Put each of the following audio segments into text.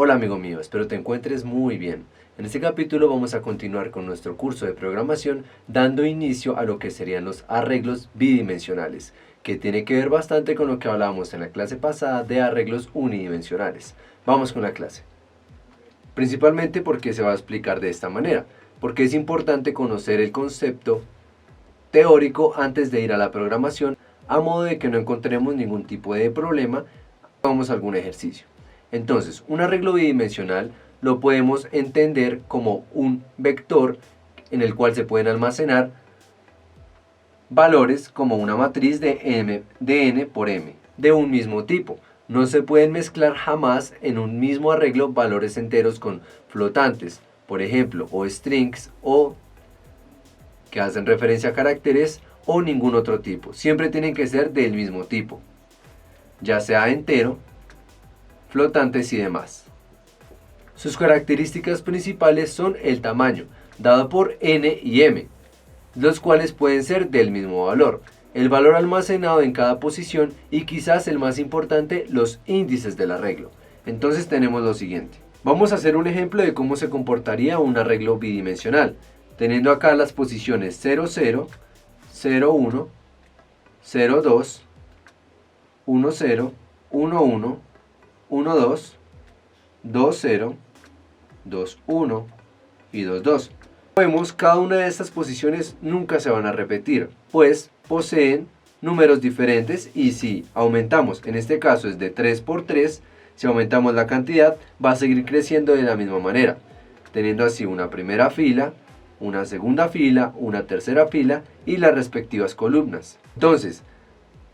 Hola amigo mío, espero te encuentres muy bien. En este capítulo vamos a continuar con nuestro curso de programación dando inicio a lo que serían los arreglos bidimensionales, que tiene que ver bastante con lo que hablábamos en la clase pasada de arreglos unidimensionales. Vamos con la clase. Principalmente porque se va a explicar de esta manera, porque es importante conocer el concepto teórico antes de ir a la programación, a modo de que no encontremos ningún tipo de problema. Hagamos algún ejercicio. Entonces, un arreglo bidimensional lo podemos entender como un vector en el cual se pueden almacenar valores como una matriz de n por m de un mismo tipo. No se pueden mezclar jamás en un mismo arreglo valores enteros con flotantes, por ejemplo, o strings, o que hacen referencia a caracteres, o ningún otro tipo. Siempre tienen que ser del mismo tipo, ya sea entero, flotantes y demás. Sus características principales son el tamaño, dado por n y m, los cuales pueden ser del mismo valor, el valor almacenado en cada posición y quizás el más importante, los índices del arreglo. Entonces tenemos lo siguiente. Vamos a hacer un ejemplo de cómo se comportaría un arreglo bidimensional, teniendo acá las posiciones 0, 0, 0, 1, 0, 2, 1, 0, 1, 1, 1, 2, 2, 0, 2, 1 y 2, 2. Como vemos, cada una de estas posiciones nunca se van a repetir, pues poseen números diferentes, y si aumentamos, en este caso es de 3 por 3, si aumentamos la cantidad va a seguir creciendo de la misma manera, teniendo así una primera fila, una segunda fila, una tercera fila y las respectivas columnas. Entonces,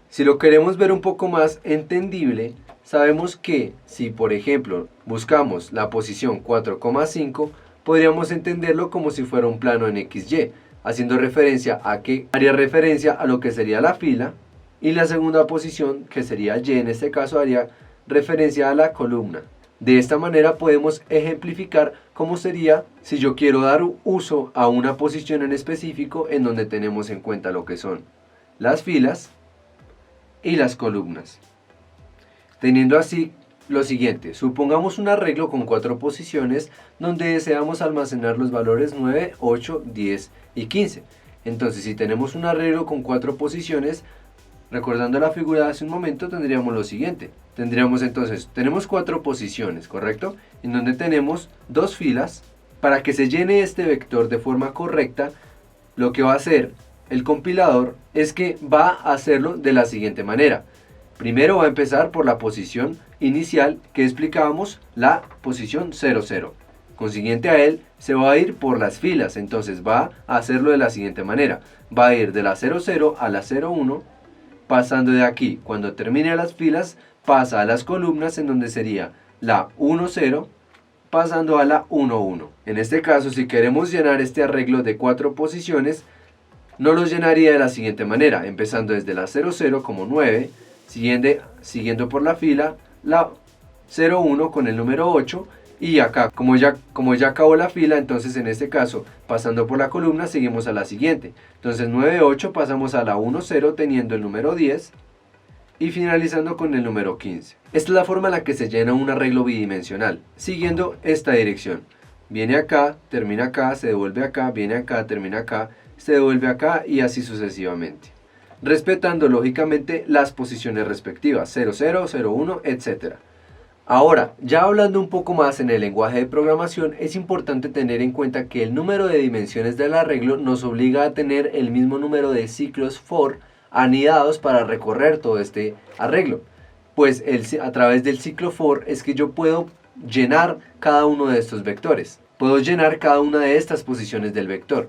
si lo queremos ver un poco más entendible, sabemos que si por ejemplo buscamos la posición 4,5, podríamos entenderlo como si fuera un plano en XY, haciendo referencia a que haría referencia a lo que sería la fila, y la segunda posición, que sería Y en este caso, haría referencia a la columna. De esta manera podemos ejemplificar cómo sería si yo quiero dar uso a una posición en específico en donde tenemos en cuenta lo que son las filas y las columnas. Teniendo así lo siguiente, supongamos un arreglo con 4 posiciones donde deseamos almacenar los valores 9, 8, 10 y 15. Entonces, si tenemos un arreglo con 4 posiciones, recordando la figura de hace un momento, tendríamos lo siguiente. Tenemos 4 posiciones, ¿correcto? En donde tenemos 2 filas. Para que se llene este vector de forma correcta, lo que va a hacer el compilador es que va a hacerlo de la siguiente manera. Primero va a empezar por la posición inicial que explicábamos, la posición 0, 0. Consiguiente a él, se va a ir por las filas, entonces va a hacerlo de la siguiente manera. Va a ir de la 0, 0 a la 0, 1, pasando de aquí. Cuando termine las filas, pasa a las columnas en donde sería la 1, 0, pasando a la 1, 1. En este caso, si queremos llenar este arreglo de 4 posiciones, no los llenaría de la siguiente manera, empezando desde la 0, 0 como 9, siguiendo por la fila, la 0, 1 con el número 8, y acá, como ya acabó la fila, entonces en este caso, pasando por la columna, seguimos a la siguiente. Entonces 9, 8, pasamos a la 1, 0, teniendo el número 10, y finalizando con el número 15. Esta es la forma en la que se llena un arreglo bidimensional, siguiendo esta dirección. Viene acá, termina acá, se devuelve acá, viene acá, termina acá, se devuelve acá, y así sucesivamente, respetando lógicamente las posiciones respectivas, 0, 0, 0, 1, etc. Ahora, ya hablando un poco más en el lenguaje de programación, es importante tener en cuenta que el número de dimensiones del arreglo nos obliga a tener el mismo número de ciclos for anidados para recorrer todo este arreglo, pues a través del ciclo for es que yo puedo llenar cada uno de estos vectores, puedo llenar cada una de estas posiciones del vector.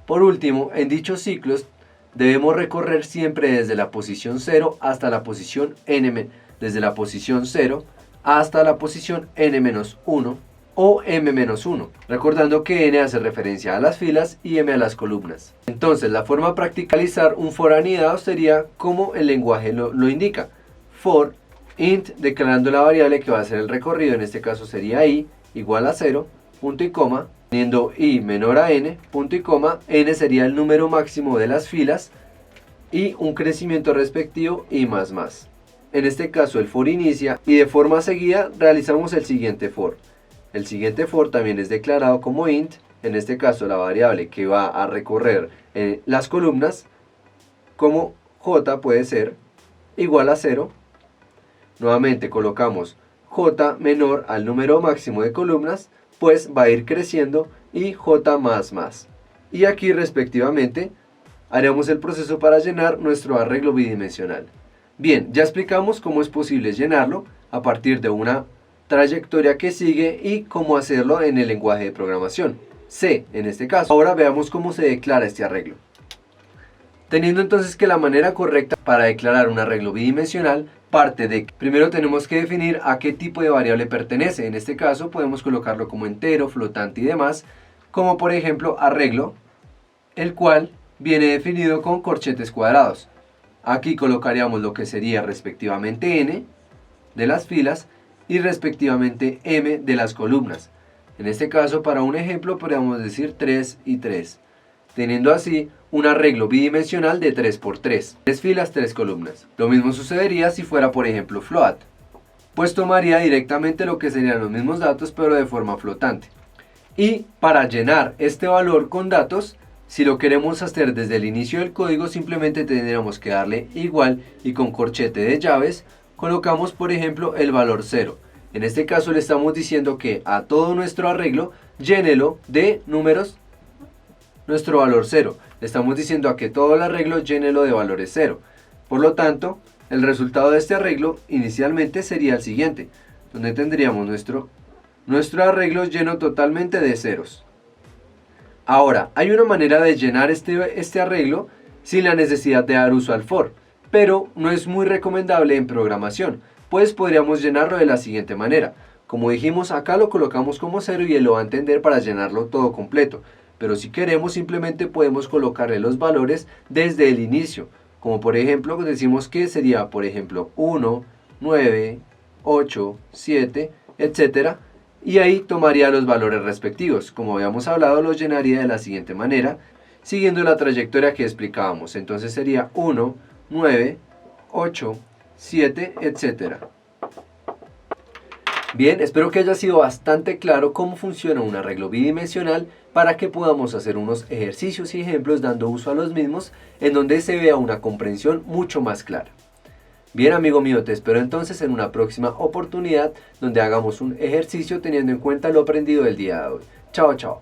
Por último, en dichos ciclos debemos recorrer siempre desde la posición 0 hasta la posición n, desde la posición 0 hasta la posición n-1 o m-1, recordando que n hace referencia a las filas y m a las columnas. Entonces, la forma práctica de realizar un for anidado sería como el lenguaje lo indica: for int, declarando la variable que va a ser el recorrido, en este caso sería i igual a 0, punto y coma, teniendo i menor a n, punto y coma, n sería el número máximo de las filas y un crecimiento respectivo i más más. en este caso el for inicia y de forma seguida realizamos el siguiente for. El siguiente for también es declarado como int, en este caso la variable que va a recorrer las columnas, como j puede ser igual a 0. Nuevamente colocamos j menor al número máximo de columnas, pues va a ir creciendo, y j más más. Y aquí respectivamente haremos el proceso para llenar nuestro arreglo bidimensional. Bien, ya explicamos cómo es posible llenarlo a partir de una trayectoria que sigue y cómo hacerlo en el lenguaje de programación, C en este caso. Ahora veamos cómo se declara este arreglo. Teniendo entonces que la manera correcta para declarar un arreglo bidimensional parte de que primero tenemos que definir a qué tipo de variable pertenece. En este caso podemos colocarlo como entero, flotante y demás, como por ejemplo arreglo, el cual viene definido con corchetes cuadrados. Aquí colocaríamos lo que sería respectivamente n de las filas y respectivamente m de las columnas. En este caso, para un ejemplo, podríamos decir 3 y 3, teniendo así un arreglo bidimensional de 3 por 3, 3 filas, 3 columnas. Lo mismo sucedería si fuera, por ejemplo, float, pues tomaría directamente lo que serían los mismos datos, pero de forma flotante. Y para llenar este valor con datos, si lo queremos hacer desde el inicio del código, simplemente tendríamos que darle igual y con corchete de llaves colocamos, por ejemplo, el valor 0. En este caso le estamos diciendo que a todo nuestro arreglo llénelo de números, nuestro valor 0. Le estamos diciendo a que todo el arreglo llénelo de valores 0. Por lo tanto, el resultado de este arreglo inicialmente sería el siguiente, donde tendríamos nuestro arreglo lleno totalmente de ceros. Ahora, hay una manera de llenar este arreglo sin la necesidad de dar uso al for, pero no es muy recomendable en programación, pues podríamos llenarlo de la siguiente manera. Como dijimos, acá lo colocamos como 0 y él lo va a entender para llenarlo todo completo, pero si queremos simplemente podemos colocarle los valores desde el inicio, como por ejemplo decimos que sería por ejemplo 1, 9, 8, 7, etc. Y ahí tomaría los valores respectivos. Como habíamos hablado, los llenaría de la siguiente manera, siguiendo la trayectoria que explicábamos. Entonces sería 1, 9, 8, 7, etc. Bien, espero que haya sido bastante claro cómo funciona un arreglo bidimensional para que podamos hacer unos ejercicios y ejemplos dando uso a los mismos en donde se vea una comprensión mucho más clara. Bien, amigo mío, te espero entonces en una próxima oportunidad donde hagamos un ejercicio teniendo en cuenta lo aprendido del día de hoy. Chao, chao.